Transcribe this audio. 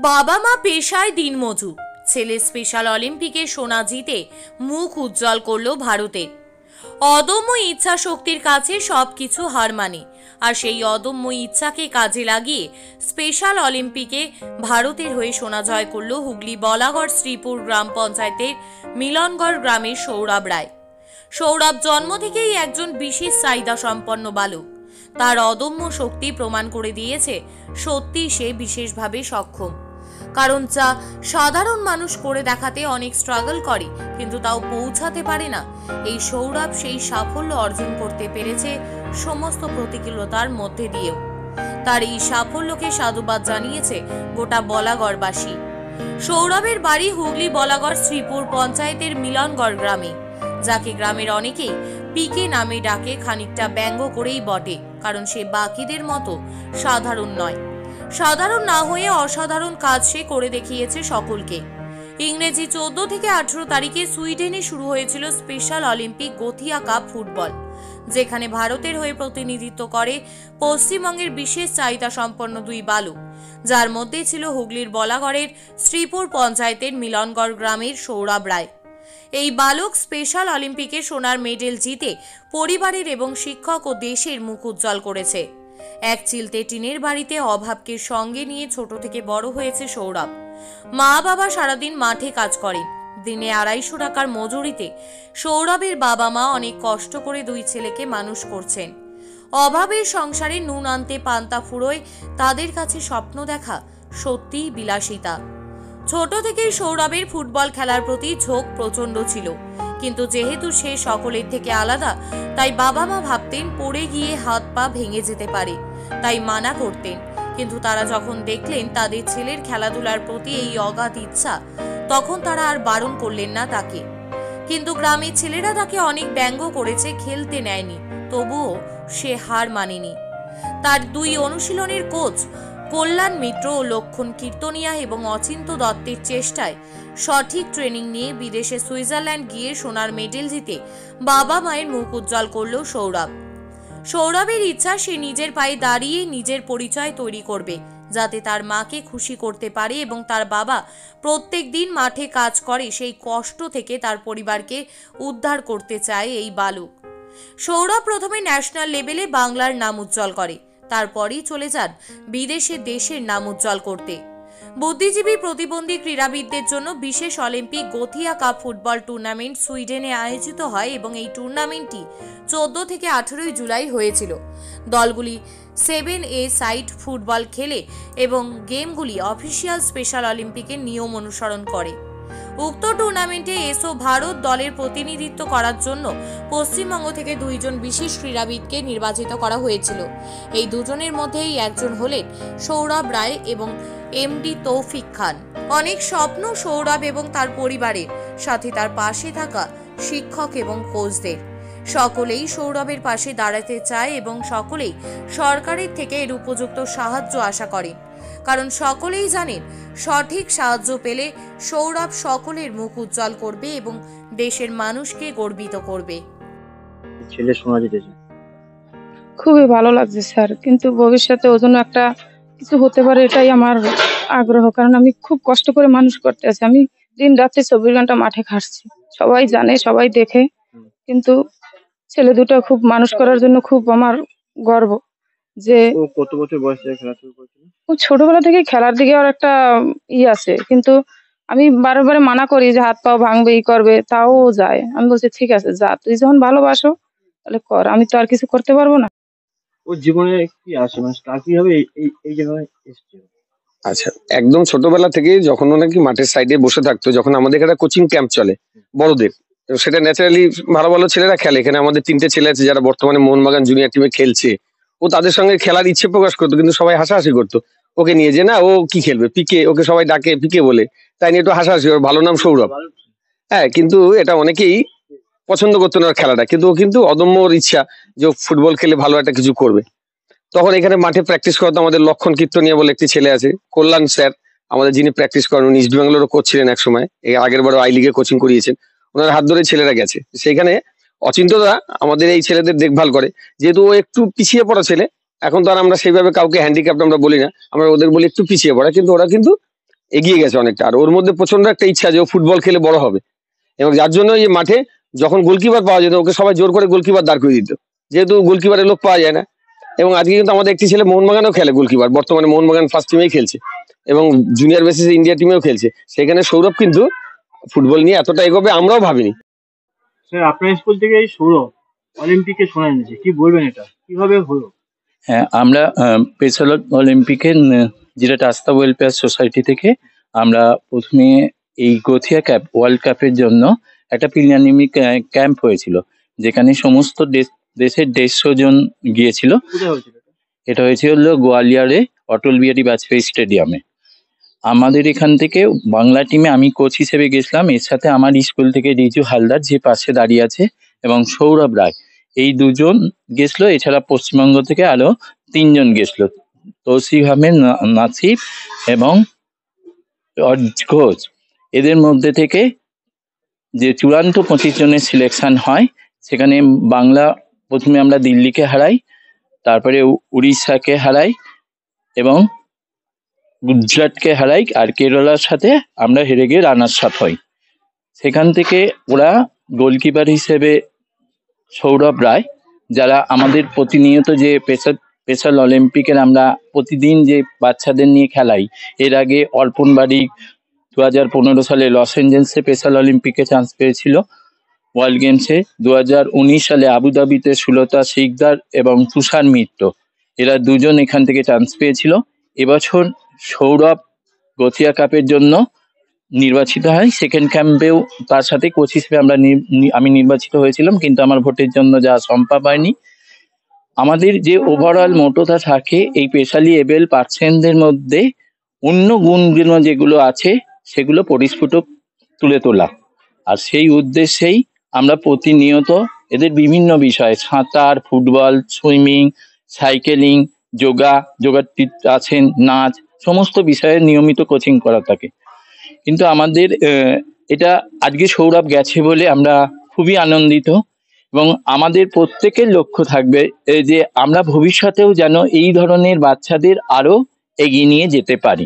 বাবা মা পেশায় দিনমজুর, ছেলে স্পেশাল অলিম্পিকে সোনা জিতে মুখ উজ্জ্বল করলো ভারতের। অদম্য ইচ্ছা শক্তির কাছে সবকিছু হার মানে, আর সেই অদম্য ইচ্ছাকে কাজে লাগিয়ে স্পেশাল অলিম্পিকে ভারতের হয়ে সোনা জয় করল হুগলি বলাগড় শ্রীপুর গ্রাম পঞ্চায়েতের মিলনগড় গ্রামের সৌরভ রায়। সৌরভ জন্ম থেকেই একজন বিশেষ চাহিদা সম্পন্ন বালক। তার অদম্য শক্তি প্রমাণ করে দিয়েছে সত্যি সে বিশেষভাবে সক্ষম। কারণ যা সাধারণ মানুষ করে দেখাতে অনেক স্ট্রাগল করে, কিন্তু তাও পৌঁছাতে পারে না, এই সৌরভ সেই সাফল্য অর্জন করতে পেরেছে সমস্ত প্রতিকূলতার মধ্যে দিয়েও। তার এই সাফল্যকে সাধুবাদ জানিয়েছে গোটা বলাগড়বাসী। সৌরভের বাড়ি হুগলি বলাগড় শ্রীপুর পঞ্চায়েতের মিলনগড় গ্রামে, যাকে গ্রামের অনেকেই পিকে নামে ডাকে, খানিকটা ব্যঙ্গ করেই বটে, কারণ সে বাকিদের মতো সাধারণ নয়। সাধারণ না হয়ে অসাধারণ কাজ সে করে দেখিয়েছে সকলকে। ইংরেজি 14 থেকে 18 তারিখে সুইডেনে শুরু হয়েছিল স্পেশাল অলিম্পিক গথিয়া কাপ ফুটবল, যেখানে ভারতের হয়ে প্রতিনিধিত্ব করে পশ্চিমবঙ্গের বিশেষ চাহিদা সম্পন্ন দুই বালক, যার মধ্যে ছিল হুগলির বলাগড়ের শ্রীপুর পঞ্চায়েতের মিলনগড় গ্রামের সৌরভ রায়। এই বালক স্পেশাল অলিম্পিকে সোনার মেডেল জিতে পরিবারের এবং শিক্ষক ও দেশের মুখ উজ্জ্বল করেছে। এক চিলতে টিনের বাড়িতে অভাবকে সঙ্গে নিয়ে ছোট থেকে বড় হয়েছে সৌরভ। মা বাবা সারাদিন মাঠে কাজ করেন, দিনে 250 টাকার মজুরিতে সৌরভের বাবা মা অনেক কষ্ট করে দুই ছেলেকে মানুষ করছেন। অভাবের সংসারে নুন আনতে পান্তা ফুরোয় তাদের কাছে স্বপ্ন দেখা সত্যিই বিলাসিতা। ছোট থেকেই সৌরভের ফুটবল খেলার প্রতি ঝোঁক প্রচন্ড ছিল, কিন্তু যেহেতু সে সকলের থেকে আলাদা, তাই বাবা মা ভাবতেন পড়ে গিয়ে হাত পা ভেঙে যেতে পারে, তাই মানা করতেন। কিন্তু তারা যখন দেখলেন তাদের ছেলের খেলাধুলার প্রতি এই অগাধ ইচ্ছা, তখন তারা আর বারণ করলেন না তাকে। কিন্তু গ্রামের ছেলেরা তাকে অনেক ব্যঙ্গ করেছে, খেলতে নেয়নি, তবুও সে হার মানেনি। তার দুই অনুশীলনের কোচ কল্যাণ মিত্র ও লক্ষণ কীর্তনিয়া এবং অচিন্ত দত্তের চেষ্টায় সঠিক ট্রেনিং নিয়ে বিদেশে সুইজারল্যান্ড গিয়ে সোনার মেডেল জিতে বাবা মায়ের মুখ উজ্জ্বল করল সৌরভ। সৌরভের ইচ্ছা সে নিজের পায়ে দাঁড়িয়ে নিজের পরিচয় তৈরি করবে, যাতে তার মাকে খুশি করতে পারে, এবং তার বাবা প্রত্যেক দিন মাঠে কাজ করে সেই কষ্ট থেকে তার পরিবারকে উদ্ধার করতে চায় এই বালক। সৌরভ প্রথমে ন্যাশনাল লেভেলে বাংলার নাম উজ্জ্বল করে, তারপরই চলে যান বিদেশে দেশের নাম উজ্জ্বল করতে। বুদ্ধিজীবী প্রতিবন্ধী ক্রীড়াবিদদের জন্য বিশেষ অলিম্পিক গথিয়া কাপ ফুটবল টুর্নামেন্ট সুইডেনে আয়োজিত হয় এবং এই টুর্নামেন্টটি 14 থেকে 18 জুলাই হয়েছিল। দলগুলি 7A সাইড ফুটবল খেলে এবং গেমগুলি অফিসিয়াল স্পেশাল অলিম্পিকের নিয়ম অনুসরণ করে। উক্ত টুর্নামেন্টে এসো ভারত দলের প্রতিনিধিত্ব করার জন্য পশ্চিমবঙ্গ থেকে 2 জন বিশেষ ক্রীড়াবিদকে নির্বাচিত করা হয়েছিল। এই দুজনের মধ্যেই একজন হলেন সৌরভ রায় এবং এমডি তৌফিক খান। অনেক স্বপ্ন সৌরভ এবং তার পরিবারের সাথে, তার পাশে থাকা শিক্ষক এবং কোচদের। সকলেই সৌরভের পাশে দাঁড়াতে চায় এবং সকলেই সরকারের থেকে এর উপযুক্ত সাহায্য আশা করে, কারণ সকলেই জানেন সঠিক সাহায্য পেলে সৌরভ সকলের মুখ উজ্জ্বল করবে এবং দেশের মানুষকে গর্বিত করবে। ছেলে শোনা যেতেছে, খুবই ভালো লাগছে স্যার, কিন্তু ভবিষ্যতে ওর জন্য একটা কিছু হতে পারে এটাই আমার আগ্রহ, কারণ আমি খুব কষ্ট করে মানুষ করতে আছি। আমি দিন রাত্রি 24 ঘন্টা মাঠে খাটছি, সবাই জানে, সবাই দেখে, কিন্তু ছেলে দুটো খুব মানুষ করার জন্য খুব আমার গর্ব। যে ও কত বছর বয়স থেকে খেলা শুরু করেছিল? ও ছোটবেলা থেকে খেলার দিকে আর একটা আছে, কিন্তু আমি বারে মানা করি যে হাত পাও ভাঙবে, ই করবে, তাও ও যায়। আমি বলছি ঠিক আছে যা, তুই যখন ভালোবাসো তাহলে কর, আমি তো আর কিছু করতে পারবো না। ওর জীবনে কি আসে, মানে স্টার্ট কিভাবে এই জায়গায় এসেছে? আচ্ছা, একদম ছোটবেলা থেকে যখন ও নাকি মাঠের সাইডে বসে থাকতো, যখন আমাদের একটা কোচিং ক্যাম্প চলে বড়দের, তো সেটা ন্যাচারালি ভালো ভালো ছেলেরা খেলে। এখানে আমাদের 3টে ছেলে আছে যারা বর্তমানে মোহনবাগান জুনিয়র টিমে খেলছে। ও তাদের সঙ্গে খেলার ইচ্ছে প্রকাশ করতো, কিন্তু সবাই হাসাহাসি করতো ওকে নিয়ে, যে না ও কি খেলবে, পিকে, ওকে সবাই ডাকে পিকে বলে, তাই নিয়ে একটু হাসাহাসি। ওর ভালো নাম সৌরভ। হ্যাঁ, কিন্তু এটা অনেকেই পছন্দ করতো না খেলাটা, কিন্তু ও কিন্তু অদম্য ওর ইচ্ছা যে ও ফুটবল খেলে ভালো একটা কিছু করবে। তখন এখানে মাঠে প্র্যাকটিস করতো আমাদের লক্ষণ কীর্তনিয়া বলে একটি ছেলে আছে, কল্যাণ স্যার আমাদের, যিনি প্র্যাকটিস করেন, উনি ইস্ট বেঙ্গলেরও কোচ ছিলেন এক সময়, আগের বারও আই লিগে কোচিং করিয়েছেন। ওনার হাত ধরে ছেলেরা গেছে সেখানে। অচিন্তদা আমাদের এই ছেলেদের দেখভাল করে, যেহেতু ও একটু পিছিয়ে পড়া ছেলে। এখন তো আর আমরা সেইভাবে কাউকে হ্যান্ডিক্যাপ্ট আমরা বলি না, আমরা ওদের বলি একটু পিছিয়ে পড়া, কিন্তু ওরা কিন্তু এগিয়ে গেছে অনেকটা। আর ওর মধ্যে প্রচন্ড একটা ইচ্ছা যে ও ফুটবল খেলে বড় হবে, এবং যার জন্য এই মাঠে যখন গোলকিপার পাওয়া যেত ওকে সবাই জোর করে গোলকিপার দাঁড় করে দিত, যেহেতু গোলকিপারের লোক পাওয়া যায় না। এবং আজকে কিন্তু আমাদের একটি ছেলে মোহনবাগানেও খেলে গোলকিপার, বর্তমানে মোহনবাগান ফার্স্ট টিমেই খেলছে এবং জুনিয়র বেসিসে ইন্ডিয়া টিমেও খেলছে। সেখানে সৌরভ কিন্তু ফুটবল নিয়ে এতটা এগোবে আমরাও ভাবিনি। স্যার আপনার স্কুল থেকে এই সৌরভ অলিম্পিকে শোনা যাচ্ছে, কি বলবেন এটা কিভাবে হলো? হ্যাঁ, আমরা স্পেশাল অলিম্পিকের যেটা রাস্তা ওয়েলফেয়ার সোসাইটি থেকে আমরা প্রথমে এই গথিয়া ওয়ার্ল্ড কাপের জন্য একটা প্রিলিমিনারি ক্যাম্প হয়েছিল, যেখানে সমস্ত দেশের 150 জন গিয়েছিল। কোথায় হয়েছিল এটা? এটা হয়েছিল গোয়ালিয়রে অটল বিহারী বাজপেয়ী স্টেডিয়ামে। আমাদের এখান থেকে বাংলা টিমে আমি কোচ হিসেবে গেছিলাম, এর সাথে আমার স্কুল থেকে রিজু হালদার যে পাশে দাঁড়িয়ে আছে এবং সৌরভ রায়, এই দুজন গেছিল। এছাড়া পশ্চিমবঙ্গ থেকে আরো 3 জন গেছিল, তৌসিফ আহমেদ, নাসিফ এবং ঘোষ। এদের মধ্যে থেকে যে চূড়ান্ত 25 জনের সিলেকশন হয়, সেখানে বাংলা প্রথমে আমরা দিল্লিকে হারাই, তারপরে উড়িষ্যাকে হারাই এবং গুজরাটকে হারাই, আর কেরালার সাথে আমরা হেরে গিয়ে রানার্স আপ হই। সেখান থেকে ওরা গোলকিপার হিসেবে সৌরভ রায়, যারা আমাদের প্রতিনিয়ত যে স্পেশাল অলিম্পিকের আমরা প্রতিদিন যে বাচ্চাদের নিয়ে খেলাই, এর আগে অর্পণ বাড়ি 2015 সালে লস এঞ্জেলসে স্পেশাল অলিম্পিকে চান্স পেয়েছিল, ওয়ার্ল্ড গেমসে 2019 সালে আবুধাবিতে সুলতা শিকদার এবং তুষার মিত্র, এরা দুজন এখান থেকে চান্স পেয়েছিল। এবছর সৌরভ গথিয়া কাপের জন্য নির্বাচিত হয়। সেকেন্ড ক্যাম্পেও তার সাথে কোচ হিসেবে আমি নির্বাচিত হয়েছিলাম, কিন্তু আমার ভোটের জন্য যা সম্ভব হয়নি। আমাদের যে ওভারঅল মোটোটা থাকে এই স্পেশালি এবেল পার্সনদের মধ্যে অন্য গুণগুলো যেগুলো আছে সেগুলো পরিস্ফুট তুলে তোলা, আর সেই উদ্দেশ্যেই আমরা প্রতিনিয়ত এদের বিভিন্ন বিষয়ে সাঁতার, ফুটবল, সুইমিং, সাইকেলিং, যোগা আছেন, নাচ, সমস্ত বিষয়ে নিয়মিত কোচিং করা থাকে। কিন্তু আমাদের এটা আজকে সৌরভ গেছে বলে আমরা খুবই আনন্দিত, এবং আমাদের প্রত্যেকের লক্ষ্য থাকবে যে আমরা ভবিষ্যতেও যেন এই ধরনের বাচ্চাদের আরো এগিয়ে নিয়ে যেতে পারি।